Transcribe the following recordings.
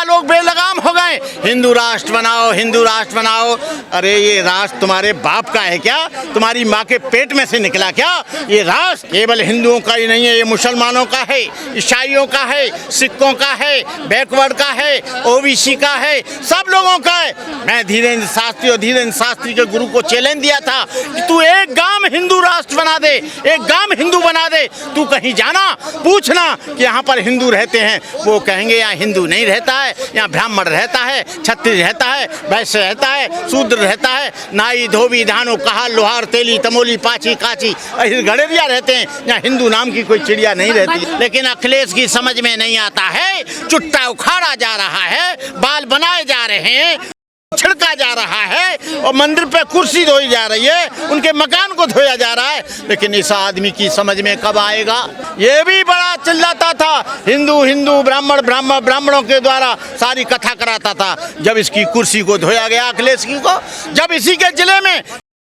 युवा लोग बेलगाम हो गए, हिंदू राष्ट्र बनाओ, हिंदू राष्ट्र बनाओ। अरे ये राष्ट्र तुम्हारे बाप का है क्या? तुम्हारी माँ के पेट में से निकला क्या? ये राष्ट्र केवल हिंदुओं का ही नहीं है, ये मुसलमानों का है, ईसाइयों का है, सिखों का है, बैकवर्ड का है, ओबीसी का है, सब लोगों का है। मैं धीरेन्द्र शास्त्री के गुरु को चैलेंज दिया था कि तू एक गांव हिंदू राष्ट्र बना दे, एक गांव हिंदू बना दे। तू कहीं जाना, पूछना कि यहाँ पर हिंदू रहते हैं, वो कहेंगे यहाँ हिंदू नहीं रहता है, यहाँ ब्राह्मण रहता है, क्षत्रिय रहता है, वैश्य रहता है, शूद्र रहता है, नाई धोबी धानो कहार लोहार तेली तमोली पाची काची ऐसे गड़ेरिया रहते हैं। यहाँ हिंदू नाम की कोई चिड़िया नहीं रहती। लेकिन अखिलेश की समझ में नहीं आता है, चुट्टा उखाड़ा जा रहा है, बाल बनाए जा रहे हैं, छिड़का जा रहा है और मंदिर पे कुर्सी धोई जा रही है, उनके मकान को धोया जा रहा है। लेकिन इस आदमी की समझ में कब आएगा? ये भी बड़ा चिल्लाता था, हिंदू हिंदू ब्राह्मण ब्राह्मणों के द्वारा सारी कथा कराता था। जब इसकी कुर्सी को धोया गया अखिलेश की को, जब इसी के जिले में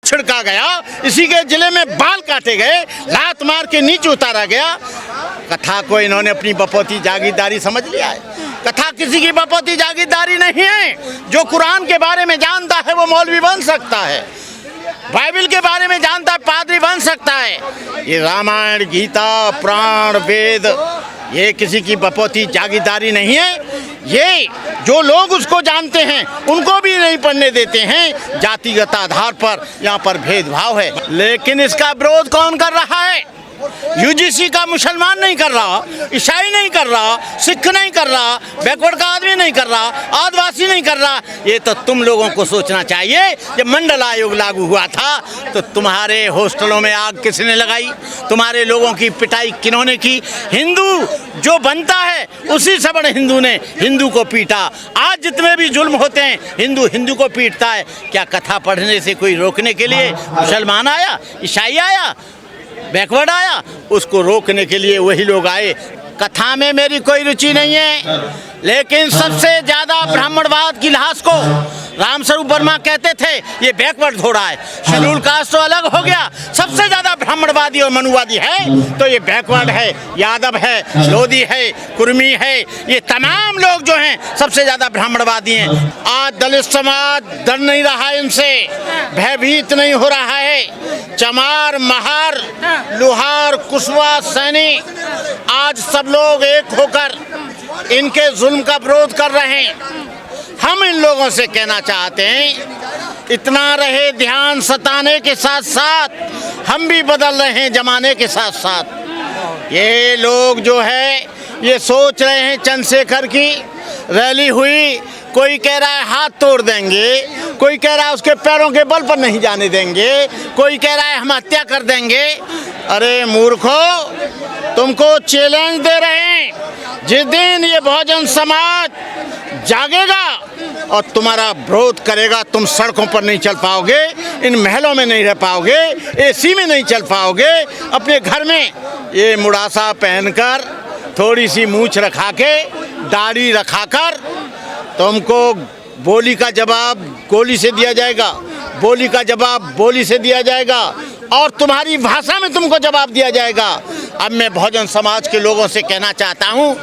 छिड़का गया, इसी के जिले में बाल काटे गए, लात मार के नीचे उतारा गया, कथा को इन्होंने अपनी बपौती जागीरदारी समझ लिया है। कथा किसी की बपौती जागीरदारी नहीं है। जो कुरान के बारे में जानता है वो मौलवी बन सकता है, बाइबल के बारे में जानता है पादरी बन सकता है। ये रामायण गीता पुराण वेद ये किसी की बपौती जागीरदारी नहीं है। ये जो लोग उसको जानते हैं उनको भी नहीं पढ़ने देते हैं। जातिगत आधार पर यहाँ पर भेदभाव है। लेकिन इसका विरोध कौन कर रहा है? यूजीसी का मुसलमान नहीं कर रहा, ईसाई नहीं कर रहा, सिख नहीं कर रहा, बैकवर्ड का आदमी नहीं कर रहा, आदिवासी नहीं कर रहा। ये तो तुम लोगों को सोचना चाहिए। जब मंडल आयोग लागू हुआ था तो तुम्हारे हॉस्टलों में आग किसने लगाई? तुम्हारे लोगों की पिटाई किन्होंने की? हिंदू जो बनता है उसी से बड़े हिंदू ने हिंदू को पीटा। आज जितने भी जुल्म होते हैं हिंदू हिंदू को पीटता है। क्या कथा पढ़ने से कोई रोकने के लिए मुसलमान आया, ईसाई आया, बैकवर्ड आया? उसको रोकने के लिए वही लोग आए। कथा में मेरी कोई रुचि नहीं है, लेकिन सबसे ज्यादा ब्राह्मणवाद की लाश को रामस्वरूप वर्मा कहते थे ये बैकवर्ड घोड़ा है। शेड्यूल कास्ट तो अलग हो गया, सबसे ज्यादा ब्राह्मणवादी और मनुवादी है तो ये बैकवर्ड है, यादव है, लोधी है, कुर्मी है, ये तमाम लोग जो हैं सबसे ज्यादा ब्राह्मणवादी हैं। आज दलित समाज डर नहीं रहा, इनसे भयभीत नहीं हो रहा है। चमार महार लोहार कुशवा सैनी आज सब लोग एक होकर इनके जुल्म का विरोध कर रहे हैं। हम इन लोगों से कहना चाहते हैं इतना रहे ध्यान सताने के साथ साथ हम भी बदल रहे हैं जमाने के साथ साथ। ये लोग जो है ये सोच रहे हैं चंद्रशेखर की रैली हुई, कोई कह रहा है हाथ तोड़ देंगे, कोई कह रहा है उसके पैरों के बल पर नहीं जाने देंगे, कोई कह रहा है हम हत्या कर देंगे। अरे मूर्खो, तुमको चैलेंज दे रहे हैं। जिस दिन ये बहुजन समाज जागेगा और तुम्हारा विरोध करेगा, तुम सड़कों पर नहीं चल पाओगे, इन महलों में नहीं रह पाओगे, एसी में नहीं चल पाओगे, अपने घर में ये मुड़ासा पहनकर थोड़ी सी मूछ रखा के दाढ़ी रखाकर तुमको बोली का जवाब गोली से दिया जाएगा, बोली का जवाब बोली से दिया जाएगा और तुम्हारी भाषा में तुमको जवाब दिया जाएगा। अब मैं बहुजन समाज के लोगों से कहना चाहता हूँ,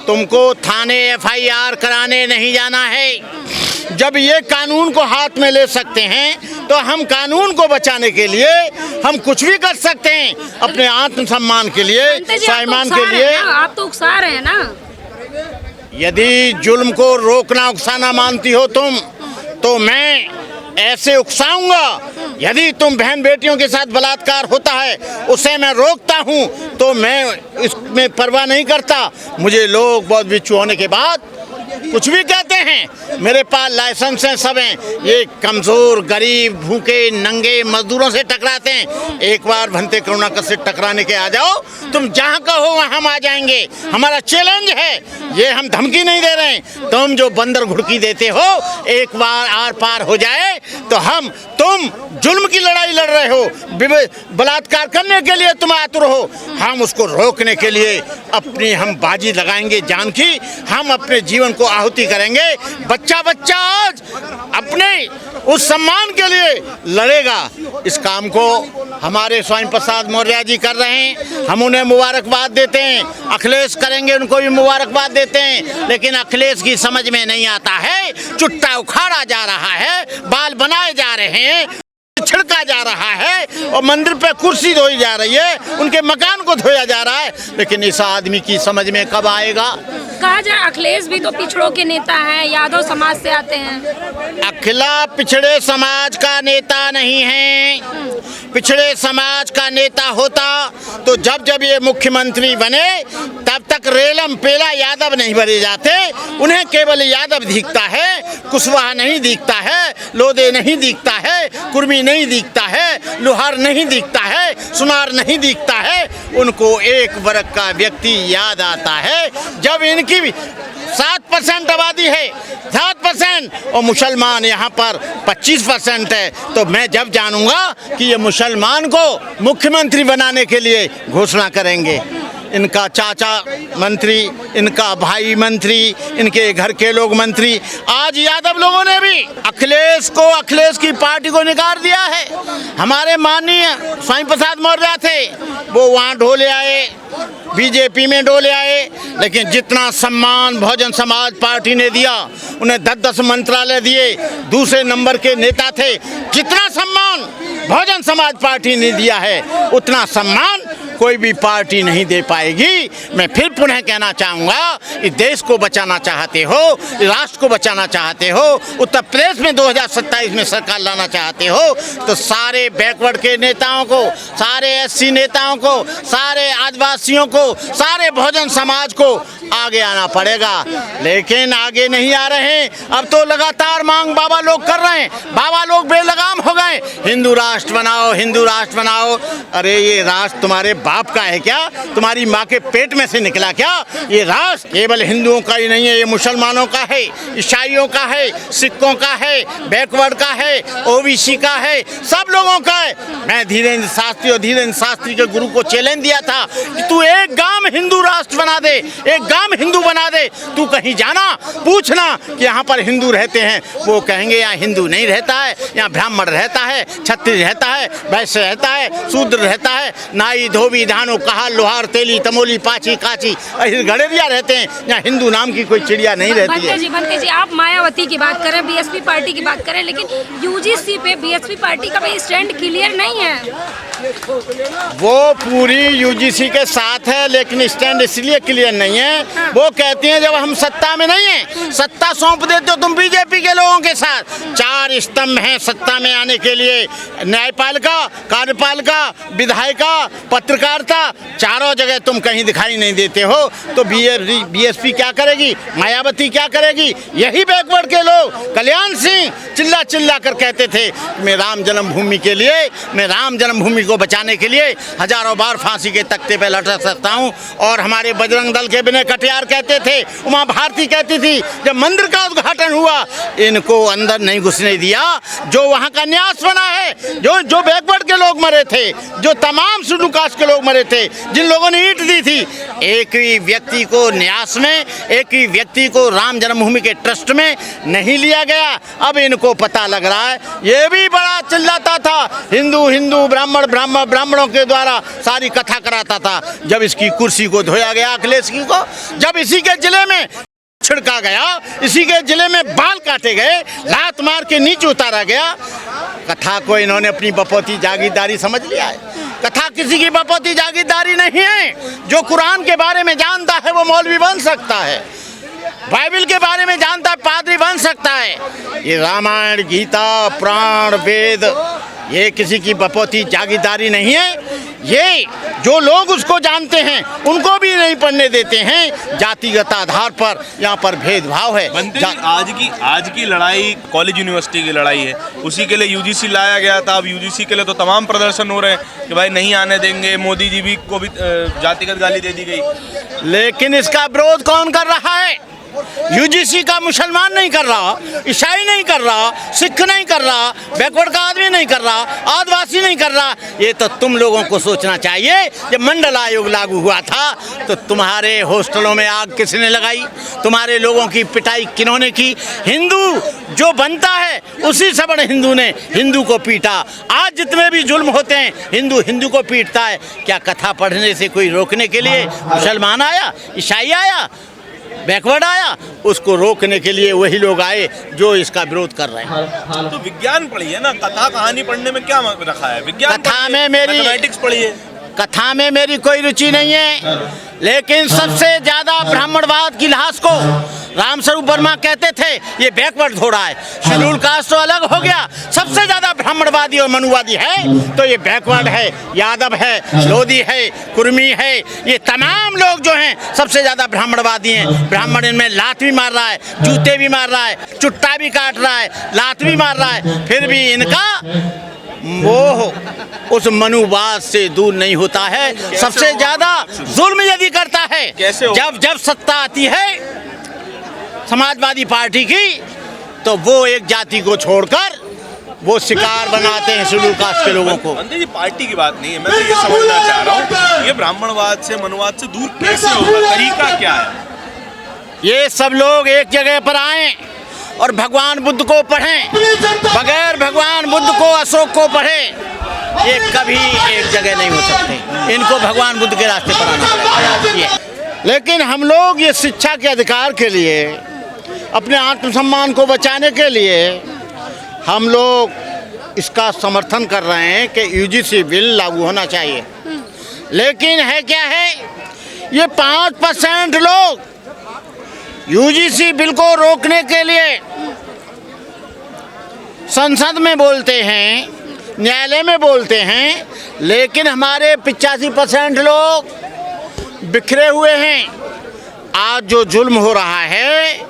तुमको थाने FIR कराने नहीं जाना है। जब ये कानून को हाथ में ले सकते हैं तो हम कानून को बचाने के लिए हम कुछ भी कर सकते हैं, अपने आत्मसम्मान के लिए, स्वाभिमान के लिए। आप तो उकसा रहे हैं ना। यदि जुल्म को रोकना उकसाना मानती हो तुम, तो मैं ऐसे उकसाऊंगा। यदि तुम बहन बेटियों के साथ बलात्कार होता है उसे मैं रोकता हूं तो मैं इसमें परवाह नहीं करता। मुझे लोग बहुत बिच्छू होने के बाद कुछ भी कहते हैं, मेरे पास लाइसेंस हैं, सब हैं। ये कमज़ोर गरीब भूखे नंगे मजदूरों से टकराते हैं। एक बार भंते करुणाकर से टकराने के आ जाओ, तुम जहाँ कहो वहाँ हम आ जाएंगे। हमारा चैलेंज है, ये हम धमकी नहीं दे रहे हैं। तुम जो बंदर घुड़की देते हो, एक बार आर पार हो जाए तो तुम जुल्म की लड़ाई लड़ रहे हो, बलात्कार करने के लिए तुम आतुर हो। हम उसको रोकने के लिए अपनी हम बाजी लगाएंगे जान की, हम अपने जीवन को आहुति करेंगे। बच्चा आज अपने उस सम्मान के लिए लड़ेगा। इस काम को हमारे स्वयं प्रसाद मौर्य जी कर रहे हैं, हम उन्हें मुबारकबाद देते हैं। अखिलेश करेंगे, उनको भी मुबारकबाद देते हैं। लेकिन अखिलेश की समझ में नहीं आता है, चुट्टा उखाड़ा जा रहा है, बाल बनाए जा रहे हैं, छिड़का जा रहा है और मंदिर पे कुर्सी धोई जा रही है, उनके मकान को धोया जा रहा है। लेकिन इस आदमी की समझ में कब आएगा? कहा जाए अखिलेश भी तो पिछड़ों के नेता हैं, यादव समाज से आते हैं। अखिला पिछड़े समाज का नेता नहीं है। पिछड़े समाज का नेता होता तो जब जब ये मुख्यमंत्री बने तब तक रेलम पेला यादव नहीं बने जाते। उन्हें केवल यादव दिखता है, कुशवाहा नहीं दिखता है, लोधे नहीं दिखता है, कुर्मी नहीं दिखता है, लोहार नहीं दिखता है, सुनार नहीं दिखता है। उनको एक वर्ग का व्यक्ति याद आता है जब इनकी 7% आबादी है, 7% और मुसलमान यहाँ पर 25% है। तो मैं जब जानूंगा कि ये मुसलमान को मुख्यमंत्री बनाने के लिए घोषणा करेंगे। इनका चाचा मंत्री, इनका भाई मंत्री, इनके घर के लोग मंत्री। आज यादव लोगों ने भी अखिलेश को, अखिलेश की पार्टी को निकाल दिया है। हमारे माननीय स्वयं प्रसाद मौर्य थे, वो वहाँ ढोले आए, बीजेपी में डोले आए। लेकिन जितना सम्मान बहुजन समाज पार्टी ने दिया, उन्हें 10-10 मंत्रालय दिए, दूसरे नंबर के नेता थे। जितना सम्मान बहुजन समाज पार्टी ने दिया है, उतना सम्मान कोई भी पार्टी नहीं दे पाएगी। मैं फिर पुनः कहना चाहूँगा, इस देश को बचाना चाहते हो, राष्ट्र को बचाना चाहते हो, उत्तर प्रदेश में 2027 में सरकार लाना चाहते हो, तो सारे बैकवर्ड के नेताओं को, सारे SC नेताओं को, सारे आदिवासियों को, सारे बहुजन समाज को आगे आना पड़ेगा। लेकिन आगे नहीं आ रहे हैं। अब तो लगातार मांग बाबा लोग कर रहे हैं। बाबा लोग बेलगाम हो गए, हिंदू राष्ट्र बनाओ, हिंदू राष्ट्र बनाओ। अरे ये राष्ट्र तुम्हारे बाप का है क्या? तुम्हारी माँ के पेट में से निकला क्या? ये राष्ट्र केवल हिंदुओं का ही नहीं है, ये मुसलमानों का है, ईसाइयों का है, सिखों का है, बैकवर्ड का है, OBC का है, सब लोगों का है। मैं धीरेन्द्र शास्त्री के गुरु को चैलेंज दिया था कि तू एक गांव हिंदू राष्ट्र बना दे, एक गांव हिंदू बना दे। तू कहीं जाना, पूछना कि यहाँ पर हिंदू रहते हैं, वो कहेंगे यहाँ हिंदू नहीं रहता है, यहाँ ब्राह्मण रहता है, क्षत्रिय रहता है, वैश्य रहता है, शूद्र रहता है, नाई धोबी धानो कहा लोहार तेली तमोली पाची काची गड़ेरिया रहते हैं। यहाँ हिंदू नाम की कोई चिड़िया नहीं रहती है। बनते जी आप मायावती की बात करें, BSP पार्टी की बात करें, लेकिन UGC पे BSP पार्टी का भी स्टैंड क्लियर नहीं है। वो पूरी UGC के साथ है, लेकिन स्टैंड इसलिए क्लियर नहीं है, वो कहती हैं जब हम सत्ता में नहीं है, सत्ता सौंप देते हो तुम बीजेपी के लोगों के साथ। 4 स्तंभ हैं सत्ता में आने के लिए, न्यायपालिका, कार्यपालिका, विधायिका, पत्रकारिता, चारों जगह तुम कहीं दिखाई नहीं देते हो। तो BSP क्या करेगी, मायावती क्या करेगी? यही बैकवर्ड के लोग, कल्याण सिंह चिल्ला चिल्ला कर कहते थे मैं राम जन्मभूमि के लिए, मैं राम जन्मभूमि को बचाने के लिए हजारों बार फांसी के तख्ते पे लटक सकता हूँ। और हमारे बजरंग दल के विनय कटियार कहते थे, उमा भारती कहती थी, जब मंदिर का उद्घाटन हुआ इनको अंदर नहीं घुसने दिया। जो वहाँ का न्यास बना है, जो बैकवर्ड के लोग मरे थे, जो तमाम शेड्यूल कास्ट के लोग मरे थे, जिन लोगों ने ईंट दी थी, एक भी व्यक्ति को न्यास में, एक भी व्यक्ति को राम जन्मभूमि के ट्रस्ट में नहीं लिया गया। अब इनको पता लग रहा है। ये भी बड़ा चिल्लाता था, हिंदू हिंदू, ब्राह्मण ब्राह्मण, ब्राह्मणों के द्वारा सारी कथा कराता था। जब इसकी कुर्सी को धोया गया अखिलेश की को, जब इसी के जिले में छिड़का गया, इसी के जिले में बाल काटे गए, लात मार के नीचे उतारा गया, कथा को इन्होंने अपनी बपौती जागीरदारी समझ लिया है। कथा किसी की बपौती जागीरदारी नहीं है। जो कुरान के बारे में जानता है वो मौलवी बन सकता है, बाइबल के बारे में जानता है पादरी बन सकता है। ये रामायण, गीता, पुराण, वेद, ये किसी की बपौती जागीरदारी नहीं है। ये जो लोग उसको जानते हैं उनको भी नहीं पढ़ने देते हैं। जातिगत आधार पर यहाँ पर भेदभाव है। आज की लड़ाई कॉलेज यूनिवर्सिटी की लड़ाई है, उसी के लिए UGC लाया गया था। अब UGC के लिए तो तमाम प्रदर्शन हो रहे हैं कि भाई नहीं आने देंगे। मोदी जी भी को भी जातिगत गाली दे दी गई। लेकिन इसका विरोध कौन कर रहा है? यूजीसी का मुसलमान नहीं कर रहा, ईसाई नहीं कर रहा, सिख नहीं कर रहा, बैकवर्ड का आदमी नहीं कर रहा, आदिवासी नहीं कर रहा। ये तो तुम लोगों को सोचना चाहिए। जब मंडल आयोग लागू हुआ था तो तुम्हारे हॉस्टलों में आग किसने लगाई? तुम्हारे लोगों की पिटाई किन्होंने की? हिंदू जो बनता है उसी से बड़े हिंदू ने हिंदू को पीटा। आज जितने भी जुल्म होते हैं हिंदू हिंदू को पीटता है। क्या कथा पढ़ने से कोई रोकने के लिए मुसलमान आया, ईसाई आया, बैकवर्ड आया? उसको रोकने के लिए वही लोग आए जो इसका विरोध कर रहे हैं। तो विज्ञान पढ़िए ना, कथा कहानी पढ़ने में क्या रखा है? विज्ञान कथा में मेरी मैथमेटिक्स पढ़िए। कथा में मेरी कोई रुचि नहीं है, लेकिन सबसे ज्यादा ब्राह्मणवाद की लाश को रामस्वरूप वर्मा कहते थे ये बैकवर्ड घोड़ा है। शेड्यूल कास्ट तो अलग हो गया, सबसे ज्यादा ब्राह्मणवादी और मनुवादी है तो ये बैकवर्ड है, यादव है, लोधी है, कुर्मी है। ये तमाम लोग जो हैं सबसे ज्यादा ब्राह्मणवादी हैं। ब्राह्मण इनमें लात भी मार रहा है, जूते भी मार रहा है, चुट्टा भी काट रहा है, लात भी मार रहा है, फिर भी इनका मोह उस मनुवाद से दूर नहीं होता है। सबसे ज्यादा जुल्म यदि करता है कैसे हो? जब सत्ता आती है समाजवादी पार्टी की तो वो एक जाति को छोड़कर वो शिकार बनाते हैं शेड्यूल कास्ट के लोगों को। अंदर जी पार्टी की बात नहीं है, मैं तो ये समझना चाह रहा हूँ ये ब्राह्मणवाद से मनुवाद से दूर कैसे होगा, तरीका क्या है? ये सब लोग एक जगह पर आए और भगवान बुद्ध को पढ़ें, बगैर भगवान बुद्ध को अशोक को पढ़ें, ये कभी एक जगह नहीं हो सकते। इनको भगवान बुद्ध के रास्ते पर आना पड़ेगा। लेकिन हम लोग ये शिक्षा के अधिकार के लिए, अपने आत्मसम्मान को बचाने के लिए हम लोग इसका समर्थन कर रहे हैं कि यूजीसी बिल लागू होना चाहिए। लेकिन है क्या है, ये 5% लोग यूजीसी बिल को रोकने के लिए संसद में बोलते हैं, न्यायालय में बोलते हैं, लेकिन हमारे 85% लोग बिखरे हुए हैं। आज जो जुल्म हो रहा है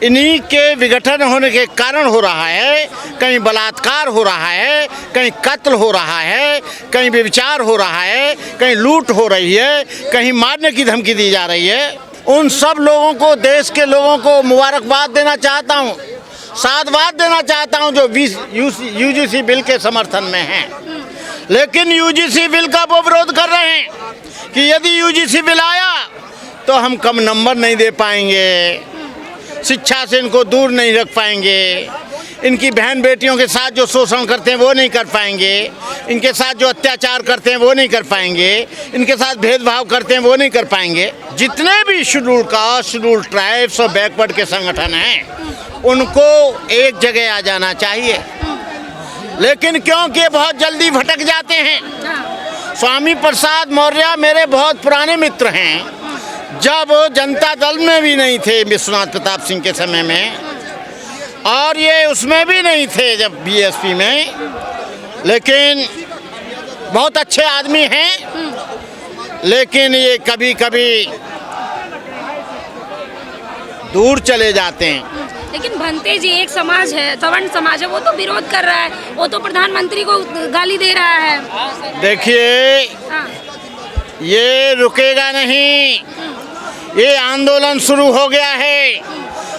इन्हीं के विघटन होने के कारण हो रहा है। कहीं बलात्कार हो रहा है, कहीं कत्ल हो रहा है, कहीं व्यभिचार हो रहा है, कहीं लूट हो रही है, कहीं मारने की धमकी दी जा रही है। उन सब लोगों को, देश के लोगों को मुबारकबाद देना चाहता हूँ, साधुवाद देना चाहता हूँ जो यूजीसी बिल के समर्थन में हैं। लेकिन यूजीसी बिल का वो विरोध कर रहे हैं कि यदि यूजीसी बिल आया तो हम कम नंबर नहीं दे पाएंगे, शिक्षा से इनको दूर नहीं रख पाएंगे, इनकी बहन बेटियों के साथ जो शोषण करते हैं वो नहीं कर पाएंगे, इनके साथ जो अत्याचार करते हैं वो नहीं कर पाएंगे, इनके साथ भेदभाव करते हैं वो नहीं कर पाएंगे। जितने भी शेड्यूल कास्ट, शेड्यूल ट्राइब्स और बैकवर्ड के संगठन हैं उनको एक जगह आ जाना चाहिए। लेकिन क्योंकि बहुत जल्दी भटक जाते हैं। स्वामी प्रसाद मौर्य मेरे बहुत पुराने मित्र हैं। जब जनता दल में भी नहीं थे विश्वनाथ प्रताप सिंह के समय में, और ये उसमें भी नहीं थे जब बीएसपी में, लेकिन बहुत अच्छे आदमी हैं। लेकिन ये कभी कभी दूर चले जाते हैं। लेकिन भंते जी एक समाज है, सवर्ण समाज है, वो तो विरोध कर रहा है, वो तो प्रधानमंत्री को गाली दे रहा है। देखिए हाँ। ये रुकेगा नहीं, ये आंदोलन शुरू हो गया है।